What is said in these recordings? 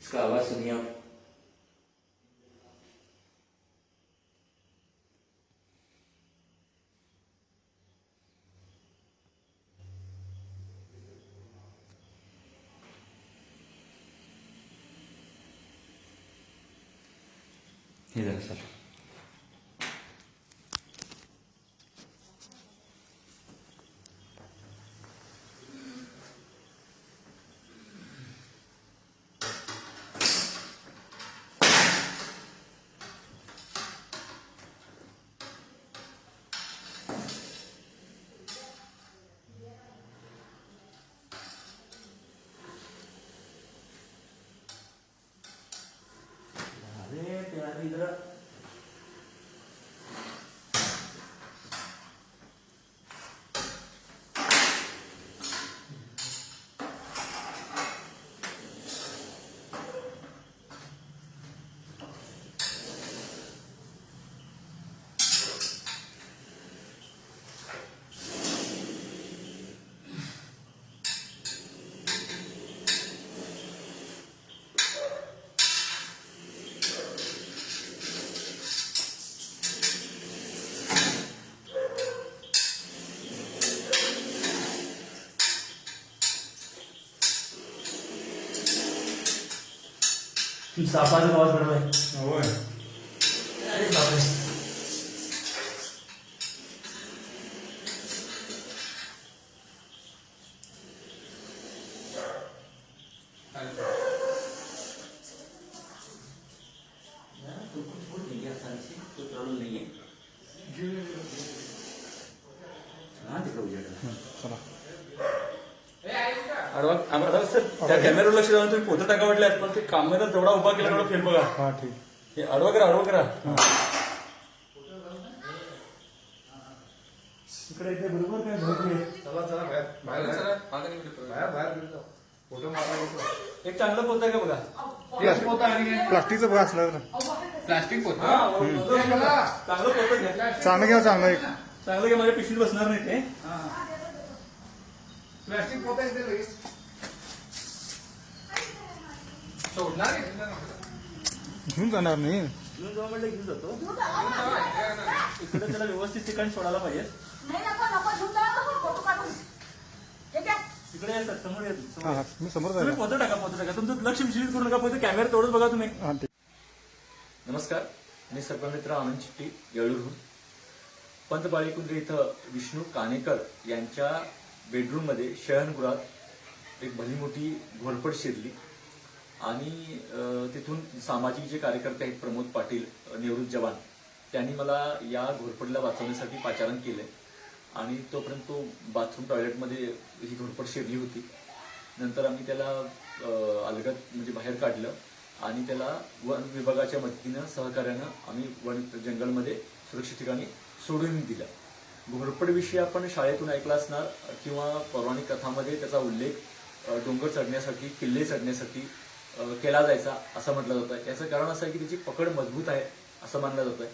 इसका आवाज सुनिए आप। ये जरा सर, अरे तेरा इधर सापाचा आवाज बनवाय. होय. अरे बापरे. तो कुछ नहीं है, आसानी से कोई प्रॉब्लम नहीं है. हाँ तिकडे उजेड. चला. आम्हाला सर त्या कॅमेऱ्यावर लक्ष द्या. तुम्ही पोतं टाका म्हटले पण ते कॅमेरा जेवढा उभा केला तेवढा फेल बघा. हा ठीक. हे आडवा करा, आडवा करा. इकडे इथे बरोबर काय भरपूर. चला चला बाहेर बाहेर बाहेर बाहेर फोटो मारा. एक चांगलं पोतं आहे का बघा. तेच पोता आणि प्लास्टिकचं बघा असलं प्लास्टिक पोता. हा, चांगलं पोतं घ्या. चांगलं घ्या, चांगलं एक. चांगलं घ्या, माझ्या पिशवीत बसणार नाही ते. प्लास्टिक पोता येते लगेच सोडणार आहे. घेऊन जाणार नाही. घेऊन जाऊ म्हटलं घेऊन जातो. इकडे त्याला व्यवस्थित ठिकाणी सोडायला पाहिजे. तिकडे या सर, समोर या तुम्ही. हा समोर हा या. मी समोर तुम्ही जाईल. पोतं टाका. तुमचं लक्ष विचलित करू नका. पोतं कॅमेरा तेवढंच बघा तुम्ही. हा ठीक. नमस्कार, मी सर्पमित्र आनंद चिट्टी, येळूरहून. पंतपाळी कुंद्रे इथं विष्णू कानेकर यांच्या बेडरूममध्ये शयनगृहात एक भली मोठी घोरपड शिरली आणि तिथून सामाजिक जे कार्यकर्ते आहेत, प्रमोद पाटील, निवृत्त जवान, त्यांनी मला या घोरपडीला वाचवण्यासाठी पाचारण केलंय आणि तोपर्यंत तो बाथरूम टॉयलेटमध्ये ही घोरपड शिरली होती. नंतर आम्ही त्याला अलगद म्हणजे बाहेर काढलं आणि त्याला वन विभागाच्या मदतीनं, सहकार्यानं आम्ही वन जंगलमध्ये सुरक्षित ठिकाणी सोडून दिलं. घोरपडविषयी आपण शाळेतून ऐकला असणार किंवा पौराणिक कथामध्ये त्याचा उल्लेख डोंगर चढण्यासाठी, किल्ले चढण्यासाठी केला जायचा असं म्हटलं जातं. याचं कारण असं आहे की त्याची पकड मजबूत आहे असं मानलं जातं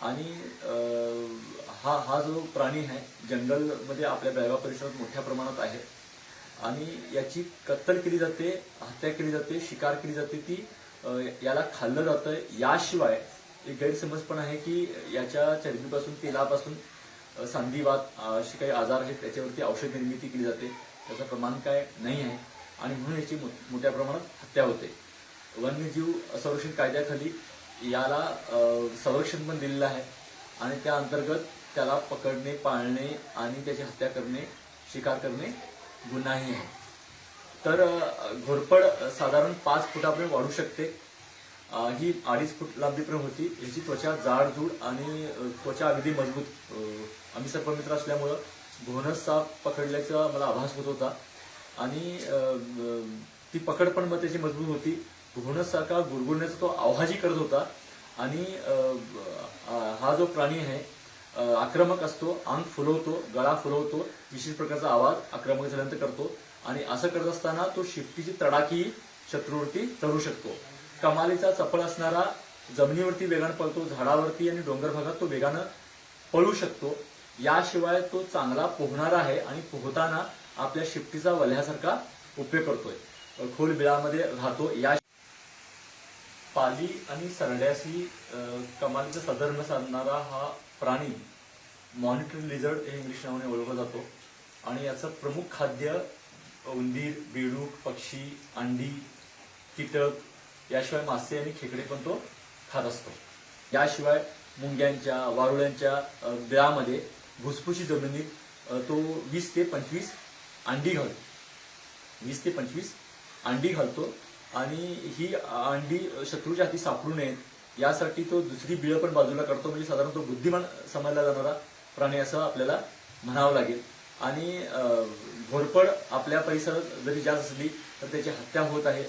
आणि हा जो प्राणी आहे जंगलमध्ये आपल्या बेळगाव परिसरात मोठ्या प्रमाणात आहे आणि याची कत्तल केली जाते, हत्या केली जाते, शिकार केली जाते, ती याला खाल्लं जातं. याशिवाय एक गैरसमज पण आहे की याच्या चरबीपासून, तेलापासून संधिवात असे काही आजार आहेत त्याच्यावरती औषध निर्मिती केली जाते. त्याचं प्रमाण काय नाही आहे आणि म्हणून याची मोठ्या प्रमाणात हत्या होते. वन्यजीव संरक्षण कायद्याखाली याला संरक्षण पण दिलेलं आहे आणि त्या अंतर्गत त्याला पकडणे, पाळणे आणि त्याची हत्या करणे, शिकार करणे गुन्हाही आहे. तर घोरपड साधारण 5 फुटापर्यंत वाढू शकते. ही 2.5 फूट लांबीपर्यंत होती. याची त्वचा जाडजूड आणि त्वचा अगदी मजबूत. आम्ही सर्पमित्र असल्यामुळं घोणस साप पकडल्याचा मला आभास होत होता आणि ती पकड पण मग त्याची मजबूत होती. घोणस सारखा गुरगुरण्याचा तो आवाजही करत होता आणि हा जो प्राणी आहे आक्रमक असतो, अंग फुलवतो, गळा फुलवतो, विशेष प्रकारचा आवाज आक्रमक झाल्यानंतर करतो आणि असं करत असताना तो शिफ्टीची तडाखी शत्रूवरती चढू शकतो. कमालीचा चपळ असणारा, जमिनीवरती वेगानं पळतो, झाडावरती आणि डोंगर भागात तो वेगानं पळू शकतो. याशिवाय तो चांगला पोहणारा आहे आणि पोहताना आपल्या शिफ्टीचा वल्ह्यासारखा उपयोग करतोय. खोल बिळामध्ये राहतो. पाली आणि सरड्याशी कमालीचा सदर्भ साधणारा हा प्राणी मॉनिटरी लिझर्ड हे इंग्लिश नावाने ओळखला जातो आणि याचं प्रमुख खाद्य उंदीर, बेडूक, पक्षी, अंडी, कीटक याशिवाय मासे आणि खेकडे पण तो खात असतो. याशिवाय मुंग्यांच्या, वारुळ्यांच्या बिळामध्ये भुसभुशीत जमिनीत तो 20 ते 25 अंडी घालतो. 20 ते 25 अंडी घालतो आणि ही अंडी शत्रूच्या हाती सापडू नयेत यासाठी तो दुसरी बिळं पण बाजूला करतो. म्हणजे साधारण तो बुद्धिमान समजला जाणारा प्राणी असं आपल्याला म्हणावं लागेल. आणि घोरपड आपल्या परिसरात जरी जास्त असली तर त्याची हत्या होत आहे.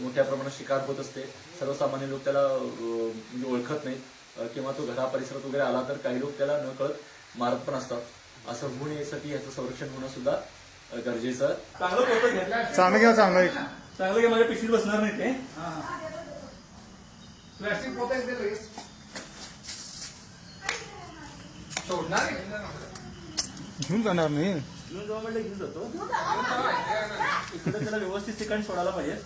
मोठ्या प्रमाणात शिकार होत असते. सर्वसामान्य लोक त्याला म्हणजे ओळखत नाहीत किंवा तो घरा परिसरात वगैरे आला तर काही लोक त्याला न कळत मारत पण असतात. असं होऊ नये यासाठी याचं संरक्षण होणं सुद्धा गरजेचं. चांगलं पोतं घ्या, चांगलं घ्या चांगलं एक चांगलं घ्या. माझ्या पिशवीत बसणार नाही ते. प्लास्टिक पोतं येते लगेच. सोडणार आहे. घेऊन जाणार नाही. घेऊन जाऊ म्हणलं घेऊन जातो. इकडे त्याला व्यवस्थित ठिकाणी सोडायला पाहिजे.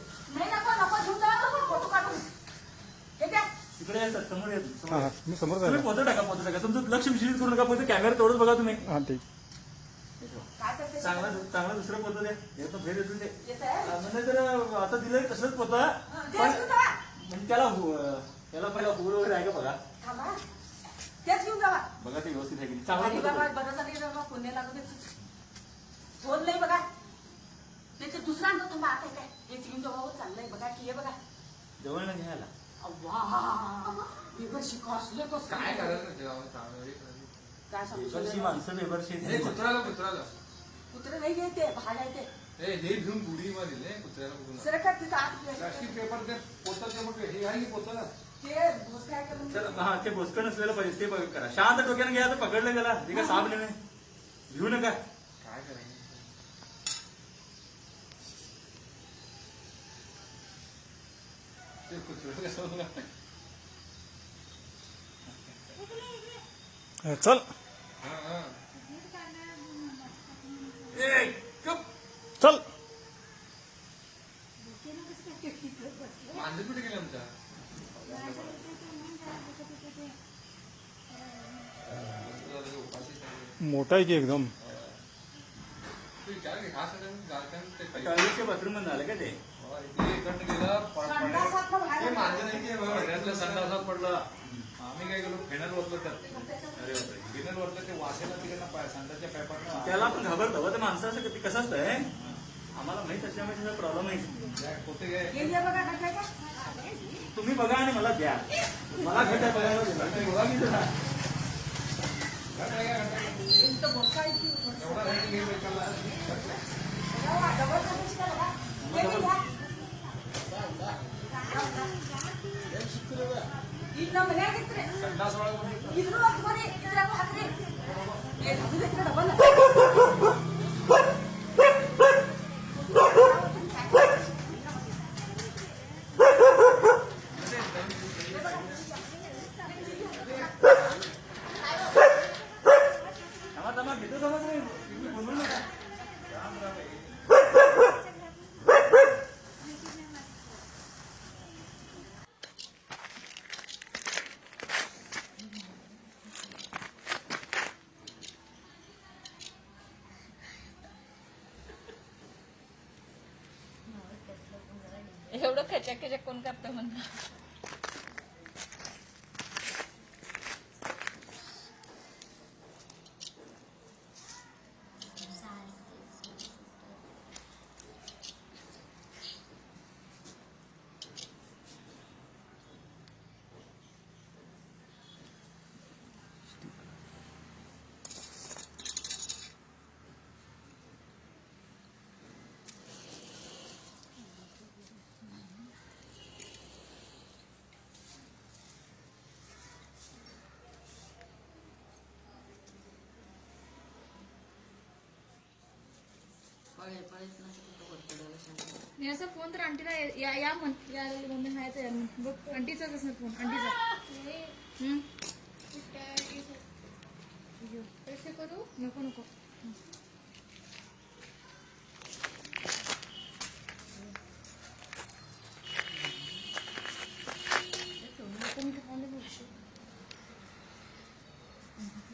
इकडे सर समोर येत. हा हा मी समोर तुम्ही जाणार. पोतं टाका. तुमचं लक्ष विचलित करू नका. पोतं कॅमेरा तेवढंच बघा तुम्ही. हा ठीक. चांगला दुसरं पोतं द्या. हे तर भेट येतून दे. म्हणजे तर आता दिलंय तसंच पोतं म्हणजे त्याला पहिला हुर वगैरे आहे का बघा. तेच घेऊन जावा. बघा ते व्यवस्थित आहे की अरे चांगलं बाबा बरं झालं पुण्य लागू दे. झोन नाही बघा. त्याचे दुसरा आणतो तुम्ही आता काय हे घेऊन जावा. चाललंय बघा की हे बघा. जवळ न घ्यायला. बेबरशी कसले कस काय करायचं नाही तेव्हा चांगलं. काय सांगू बेबरशी माणसं बेबरशी हे कुत्र्याला कुत्रे नाही घ्यायचे भाग आहे ते. हे घेऊन बुडी मध्ये दिले कुत्र्याला कुठून सर का तिथं आत प्लास्टिक पेपर ते पोतं ते मोठे हे आहे की पोतं ते भोस काय करून तर हा ते भोसकं नसलेलं पाहिजे ते बघ करा. शांत डोक्यानं घ्या तर पकडलं गेला ते काय साप नाही घेऊ नका. काय करायचं ते कुत्र्याला कसं चल चल. मांजर कुठे गेले आमच्या मोठा आहे की एकदम. विचार घे खास टॉयलेटच्या बाथरूम मध्ये झालं का ते. ते मांजर नाही की घरातल्या संडासात पडलं. आम्ही काय केलो फेनल वरलं अरे फेनल वरलं ते वासेला तिकडनं संडासच्या पायपात त्याला पण घाबरतो ते माणसं असं ते कसं असतंय आम्हाला माहित असल्यामुळे त्याचा प्रॉब्लेम आहे. कुठे काय हे घ्या बघा टाकायचा. तुम्ही बघा आणि मला द्या. मला भेटा बघायला बघा मी तुला इथं भोस काय की एवढा रेट घेऊन विचारला डबल करायची का बघा. हे घ्या. इथं म्हणे किती संडास वाळा कोणी इथं वक्त मध्ये इथं हाकरे हे दुसरं डबल घेतो समज नाही बोलू नका. एवढं खचक खचक कोण करतं म्हणलं. मी असं फोन तर आंटीला या म्हणून आहे तर बघ आंटीचाच असणार फोन आंटीचा. पैसे करू नको नको. हं.